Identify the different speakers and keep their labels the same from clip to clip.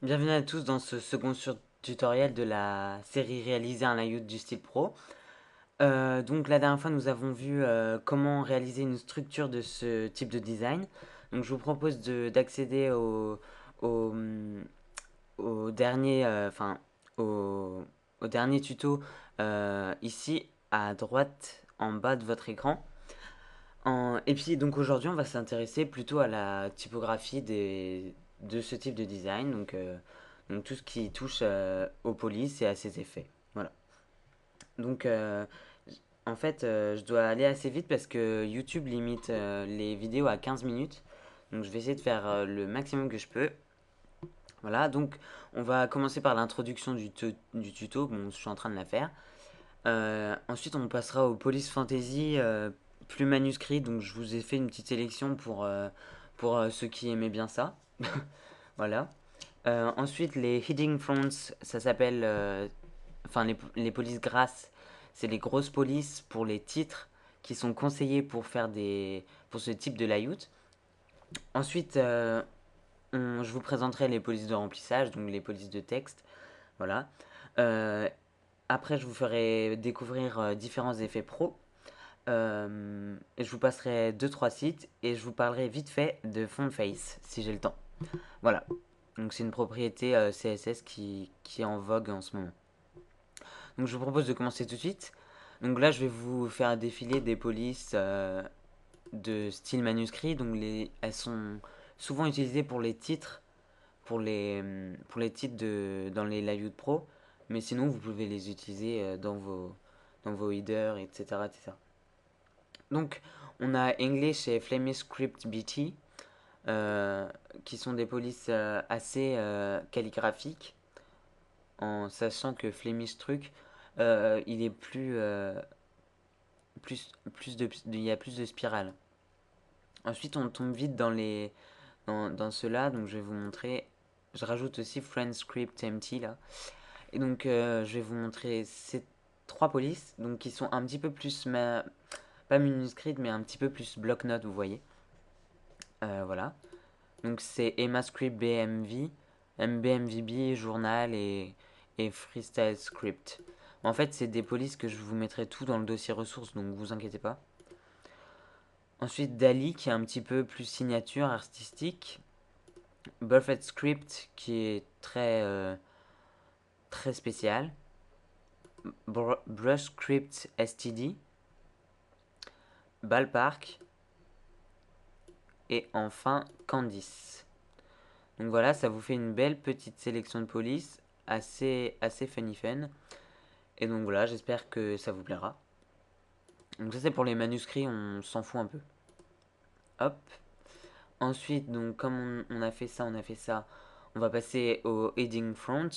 Speaker 1: Bienvenue à tous dans ce second tutoriel de la série réalisée un layout du style pro. Donc la dernière fois nous avons vu comment réaliser une structure de ce type de design. Donc je vous propose d'accéder au, au dernier, au dernier tuto ici à droite en bas de votre écran. Et puis donc aujourd'hui on va s'intéresser plutôt à la typographie de ce type de design, donc tout ce qui touche aux polices et à ses effets. Voilà. Donc en fait je dois aller assez vite parce que YouTube limite les vidéos à 15 minutes. Donc je vais essayer de faire le maximum que je peux. Voilà, donc on va commencer par l'introduction du tuto, bon je suis en train de la faire. Ensuite, on passera au Police Fantasy plus manuscrit. Donc, je vous ai fait une petite sélection pour ceux qui aimaient bien ça. Voilà. Ensuite, les Hidden Fronts, ça s'appelle. Enfin, les polices grasses, c'est les grosses polices pour les titres qui sont conseillés pour faire pour ce type de layout. Ensuite, je vous présenterai les polices de remplissage, donc les polices de texte. Voilà. Euh, Après, je vous ferai découvrir différents effets pro. Et je vous passerai deux trois sites et je vous parlerai vite fait de Fontface si j'ai le temps. Voilà. Donc c'est une propriété CSS qui est en vogue en ce moment. Donc je vous propose de commencer tout de suite. Donc là, je vais vous faire défiler des polices de style manuscrit. Donc elles sont souvent utilisées pour les titres, pour les titres dans les Live Pro. Mais sinon, vous pouvez les utiliser dans vos headers, etc., etc. Donc, on a English et Flemish Script BT, euh, qui sont des polices assez calligraphiques, en sachant que Flemish truc, il est il y a plus de spirales. Ensuite, on tombe vite dans ceux-là, donc je vais vous montrer. Je rajoute aussi French Script MT là. Et donc, je vais vous montrer ces trois polices, donc qui sont un petit peu plus, pas manuscrites, mais un petit peu plus bloc-notes, vous voyez. Voilà. Donc c'est EmmaScript BMV, MBMVB, Journal et Freestyle Script. En fait, c'est des polices que je vous mettrai tout dans le dossier ressources, donc vous inquiétez pas. Ensuite, Dali, qui est un petit peu plus signature artistique. Buffett Script, qui est très spécial. Brush Script STD. Ballpark. Et enfin, Candice. Donc voilà, ça vous fait une belle petite sélection de polices, assez funny fun. Et donc voilà, j'espère que ça vous plaira. Donc ça c'est pour les manuscrits, on s'en fout un peu. Hop. Ensuite, donc comme on a fait ça, on va passer au heading front.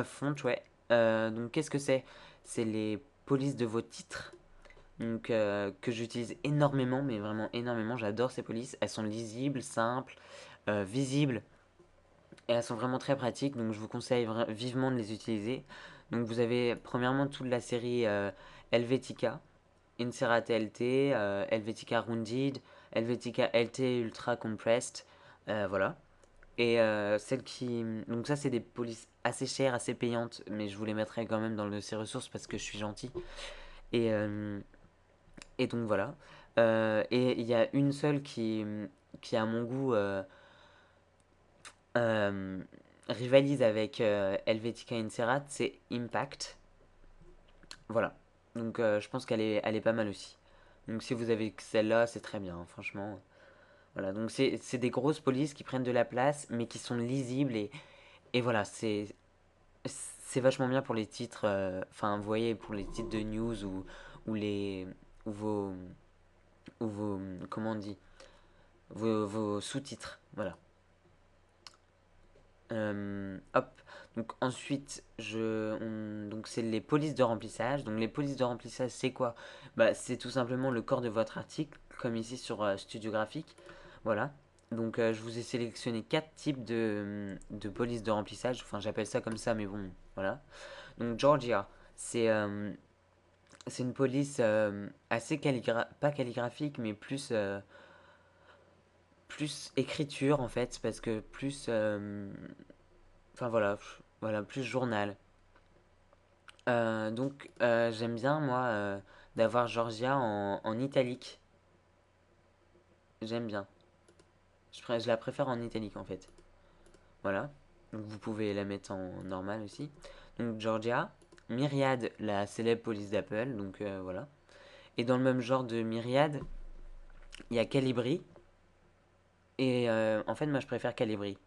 Speaker 1: Front, ouais. Donc qu'est-ce que c'est? C'est les polices de vos titres. Donc que j'utilise énormément, mais vraiment énormément. J'adore ces polices. Elles sont lisibles, simples, visibles. Et elles sont vraiment très pratiques, donc je vous conseille vivement de les utiliser. Donc vous avez premièrement toute la série Helvetica, Inserate LT, Helvetica Rounded, Helvetica LT Ultra Compressed, voilà. Et celles qui... Donc ça c'est des polices assez chères, assez payantes, mais je vous les mettrai quand même dans le dossier ressources parce que je suis gentil. Et, euh, et donc voilà. Et il y a une seule qui à mon goût euh, rivalise avec Helvetica Inserat, c'est Impact. Voilà. Donc je pense elle est pas mal aussi. Donc si vous avez que celle-là, c'est très bien, hein, franchement. Voilà, donc c'est des grosses polices qui prennent de la place, mais qui sont lisibles et voilà, c'est vachement bien pour les titres, enfin vous voyez, pour les titres de news ou les ou vos ou vos comment on dit, vos sous-titres, voilà. Hop. Donc ensuite, donc c'est les polices de remplissage. Donc les polices de remplissage, c'est quoi? Bah, c'est tout simplement le corps de votre article, comme ici sur Studio Graphique. Voilà. Donc je vous ai sélectionné quatre types de polices de remplissage. Enfin, j'appelle ça comme ça, mais bon, voilà. Donc Georgia, c'est euh, c'est une police assez pas calligraphique, mais plus écriture en fait, parce que plus Enfin voilà, voilà, plus journal. J'aime bien moi d'avoir Georgia en italique. J'aime bien. Je la préfère en italique en fait. Voilà. Donc vous pouvez la mettre en normal aussi. Donc Georgia, Myriad, la célèbre police d'Apple. Donc voilà. Et dans le même genre de Myriad, il y a Calibri. Et en fait, moi je préfère Calibri.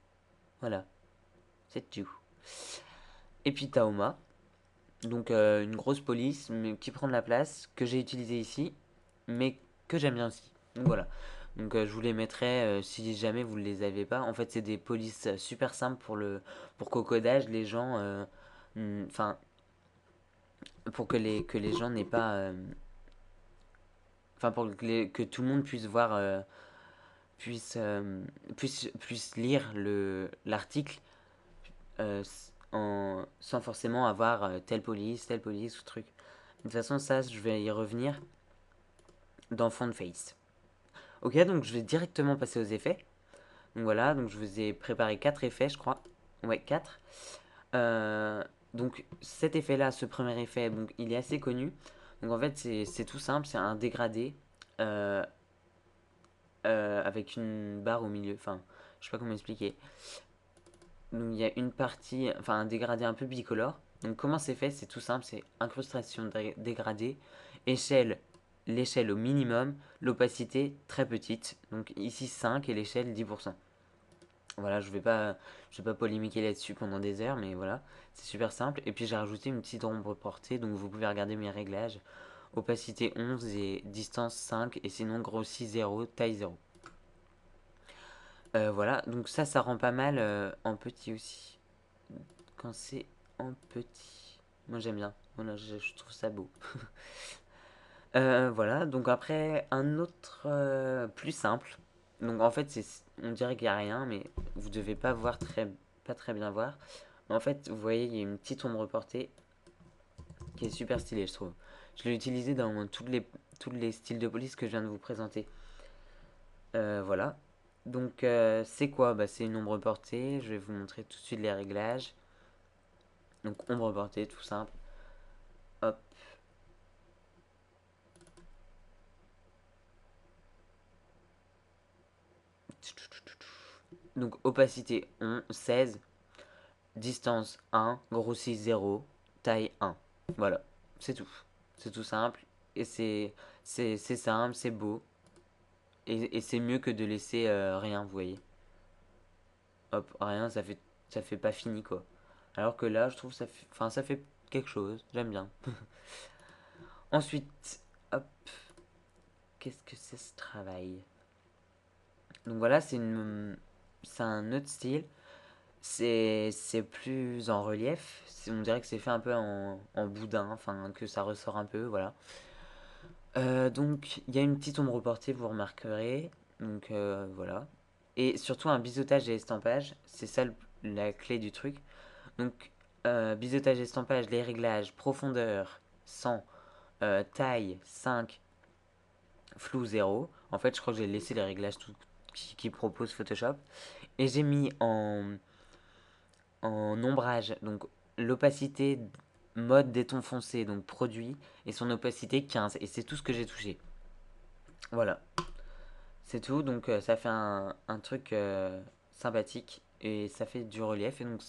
Speaker 1: Voilà, c'est tout. Et puis Taoma. Donc une grosse police mais qui prend de la place, que j'ai utilisé ici, mais que j'aime bien aussi. Donc voilà. Donc je vous les mettrai si jamais vous ne les avez pas. En fait, c'est des polices super simples pour qu'au codage, les gens. Enfin, pour que les gens n'aient pas. Enfin, pour que tout le monde puisse voir. Puisse lire l'article sans forcément avoir telle police ou truc. De toute façon, ça, je vais y revenir dans Font Face. Ok, donc je vais directement passer aux effets. Donc voilà, donc je vous ai préparé 4 effets, je crois. Ouais, 4. Euh, donc cet effet-là, ce premier effet, donc, il est assez connu. Donc en fait, c'est tout simple, c'est un dégradé euh, avec une barre au milieu. Enfin, je sais pas comment expliquer. Donc il y a une partie, enfin un dégradé un peu bicolore. Donc comment c'est fait? C'est tout simple, c'est incrustation dégradée, échelle, l'échelle au minimum, l'opacité très petite. Donc ici 5 et l'échelle 10%. Voilà, je vais pas polémiquer là-dessus pendant des heures, mais voilà, c'est super simple. Et puis j'ai rajouté une petite ombre portée, donc vous pouvez regarder mes réglages. Opacité 11 et distance 5, et sinon grossi 0, taille 0. Voilà, donc ça rend pas mal en petit aussi. Quand c'est en petit. Moi j'aime bien. Voilà, je trouve ça beau. Voilà, donc après un autre plus simple. Donc en fait, on dirait qu'il n'y a rien, mais vous devez pas très bien voir. Mais en fait, vous voyez, il y a une petite ombre portée qui est super stylée, je trouve. Je l'ai utilisée dans tous les styles de police que je viens de vous présenter. Voilà. Donc c'est quoi? Bah, c'est une ombre portée. Je vais vous montrer tout de suite les réglages. Donc ombre portée, tout simple. Hop. Donc opacité 16, distance 1, grossi 0, taille 1. Voilà, c'est tout. C'est tout simple et c'est simple, c'est beau et c'est mieux que de laisser rien, vous voyez. Hop, rien, ça fait pas fini quoi. Alors que là, je trouve enfin ça fait quelque chose, j'aime bien. Ensuite, hop, qu'est-ce que c'est ce travail? Donc voilà, c'est un autre style. C'est plus en relief. On dirait que c'est fait un peu en boudin, enfin que ça ressort un peu, voilà. Donc il y a une petite ombre portée, vous remarquerez. Donc voilà. Et surtout un biseautage et estampage, c'est ça la clé du truc. Donc biseautage et estampage, les réglages, profondeur 100, taille 5, flou 0. En fait, je crois que j'ai laissé les réglages qui propose Photoshop. Et j'ai mis en ombrage, donc l'opacité mode des tons foncés, donc produit, et son opacité 15. Et c'est tout ce que j'ai touché. Voilà, c'est tout. Donc ça fait un truc sympathique et ça fait du relief. Et donc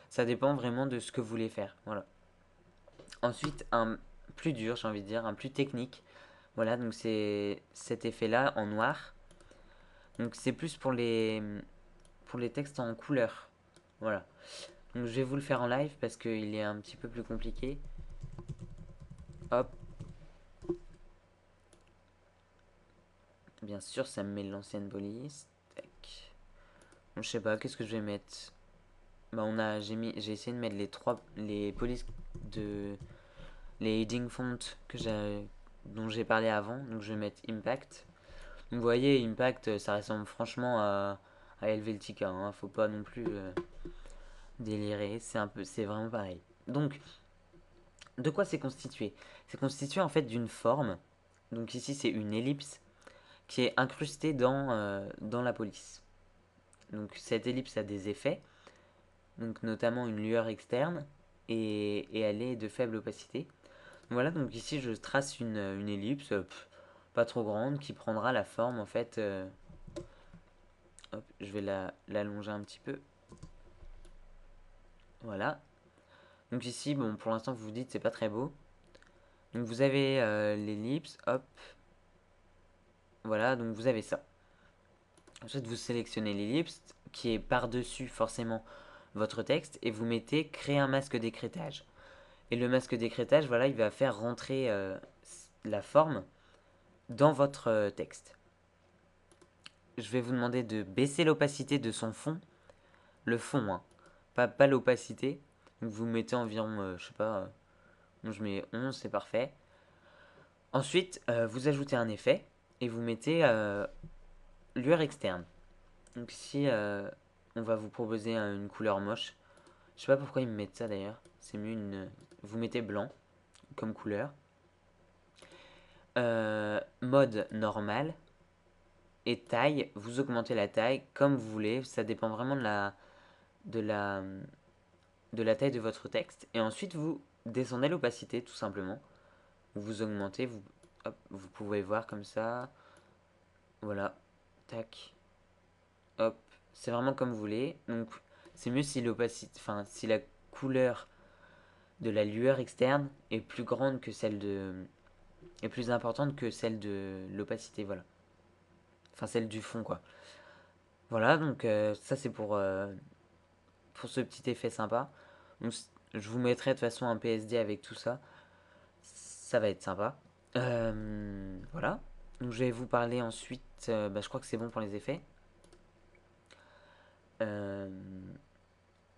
Speaker 1: ça dépend vraiment de ce que vous voulez faire. Voilà. Ensuite, un plus dur, j'ai envie de dire, un plus technique. Voilà, donc c'est cet effet-là en noir. Donc c'est plus pour les textes en couleur. Voilà. Donc je vais vous le faire en live parce qu'il est un petit peu plus compliqué. Hop, bien sûr, ça me met l'ancienne police. Tac. Bon, je sais pas, qu'est-ce que je vais mettre? Bah j'ai essayé de mettre les polices de les heading font dont j'ai parlé avant. Donc je vais mettre impact. Donc vous voyez, impact, ça ressemble franchement à Helvetica. Hein. Faut pas non plus délirer. C'est vraiment pareil. Donc de quoi c'est constitué? C'est constitué en fait d'une forme. Donc ici c'est une ellipse qui est incrustée dans la police. Donc cette ellipse a des effets. donc notamment une lueur externe, et elle est de faible opacité. Voilà, donc ici je trace une ellipse, pas trop grande, qui prendra la forme en fait. Hop, je vais l'allonger un petit peu. Voilà. Donc ici, bon, pour l'instant, vous vous dites c'est pas très beau. Donc vous avez l'ellipse, hop. Voilà, donc vous avez ça. Ensuite, vous sélectionnez l'ellipse qui est par-dessus forcément votre texte et vous mettez créer un masque d'écrêtage. Et le masque d'écrêtage, voilà, il va faire rentrer la forme dans votre texte. Je vais vous demander de baisser l'opacité de son fond, le fond, hein, pas l'opacité. Donc vous mettez environ, je sais pas, je mets 11, c'est parfait. Ensuite, vous ajoutez un effet et vous mettez lueur externe. Donc ici, on va vous proposer une couleur moche. Je sais pas pourquoi ils me mettent ça d'ailleurs. C'est mieux vous mettez blanc comme couleur. Mode normal. Et taille, vous augmentez la taille comme vous voulez. Ça dépend vraiment de la, de la taille de votre texte. Et ensuite, vous descendez l'opacité tout simplement. Vous augmentez, hop, vous pouvez voir comme ça. Voilà. Tac. Hop. C'est vraiment comme vous voulez. Donc, c'est mieux si l'opacité, enfin, si la couleur de la lueur externe est plus grande que celle est plus importante que celle de l'opacité, voilà. Enfin, celle du fond, quoi. Voilà, donc ça c'est pour ce petit effet sympa. Donc, je vous mettrai de toute façon un PSD avec tout ça. Ça va être sympa. Voilà. Donc je vais vous parler ensuite. Je crois que c'est bon pour les effets. Euh,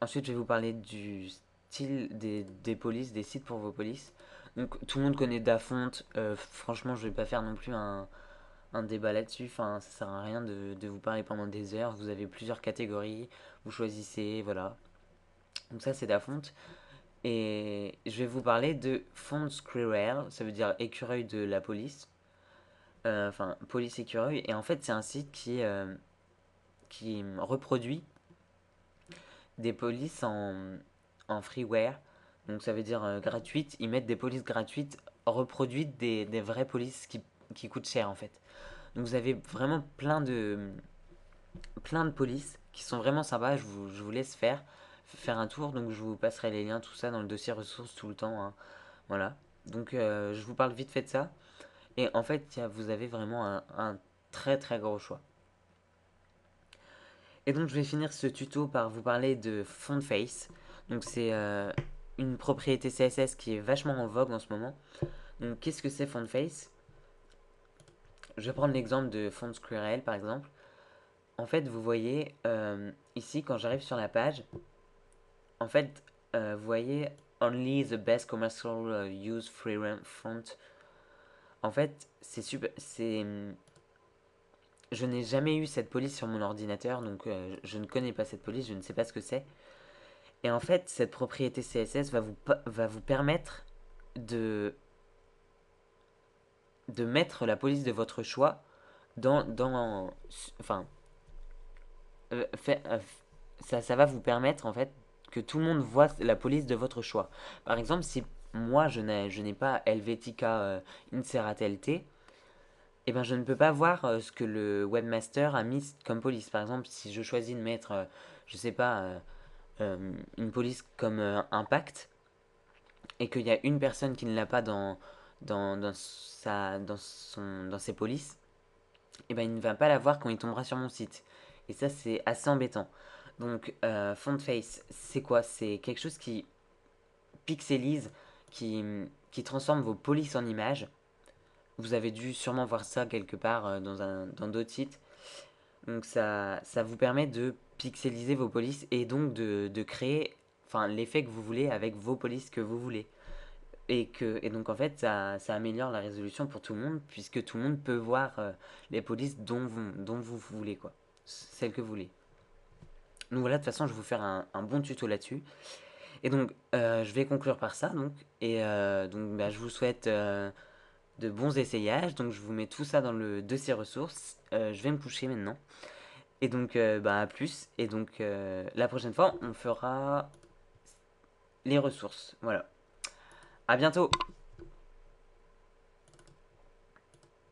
Speaker 1: Ensuite, je vais vous parler du style des polices, des sites pour vos polices. Donc tout le monde connaît Dafont. Franchement, je vais pas faire non plus un débat là-dessus. Enfin, ça sert à rien de vous parler pendant des heures. Vous avez plusieurs catégories. Vous choisissez, voilà. Donc ça, c'est Dafont. Et je vais vous parler de Font Squirrel. Ça veut dire écureuil de la police. Enfin, police écureuil. Et en fait, c'est un site qui reproduit des polices en freeware. Donc ça veut dire gratuite. Ils mettent des polices gratuites reproduites des vraies polices qui coûtent cher en fait. Donc vous avez vraiment plein de polices qui sont vraiment sympas. Je vous laisse faire un tour. Donc je vous passerai les liens, tout ça dans le dossier ressources tout le temps, hein. Voilà. Donc je vous parle vite fait de ça. Et en fait, vous avez vraiment un très très gros choix. Et donc je vais finir ce tuto par vous parler de FontFace. Donc c'est une propriété CSS qui est vachement en vogue en ce moment. Donc qu'est-ce que c'est FontFace? Je vais prendre l'exemple de FontSquirrel par exemple. En fait, vous voyez ici quand j'arrive sur la page, en fait, vous voyez Only the best commercial use free font. En fait, c'est super. Je n'ai jamais eu cette police sur mon ordinateur, donc je ne connais pas cette police, je ne sais pas ce que c'est. Et en fait, cette propriété CSS va vous permettre de, de mettre la police de votre choix enfin, fait- ça va vous permettre en fait que tout le monde voit la police de votre choix. Par exemple, si moi je n'ai pas Helvetica Inseratel T, eh ben je ne peux pas voir ce que le webmaster a mis comme police. Par exemple, si je choisis de mettre, je sais pas, une police comme impact, et qu'il y a une personne qui ne l'a pas dans ses polices, et ben il ne va pas la voir quand il tombera sur mon site. Et ça, c'est assez embêtant. Donc, FontFace, c'est quoi? C'est quelque chose qui pixelise, qui transforme vos polices en images. Vous avez dû sûrement voir ça quelque part dans d'autres sites. Donc, ça vous permet de pixeliser vos polices et donc de créer enfin, l'effet que vous voulez avec vos polices que vous voulez. Et donc en fait, ça améliore la résolution pour tout le monde, puisque tout le monde peut voir les polices dont vous voulez, quoi. Celles que vous voulez. Donc voilà, de toute façon, je vais vous faire un bon tuto là-dessus. Et donc, je vais conclure par ça, donc. Et donc, je vous souhaite de bons essayages. Donc, je vous mets tout ça dans le dossier ressources. Je vais me coucher maintenant. Et donc, bah, à plus. Et donc, la prochaine fois, on fera les ressources. Voilà. À bientôt!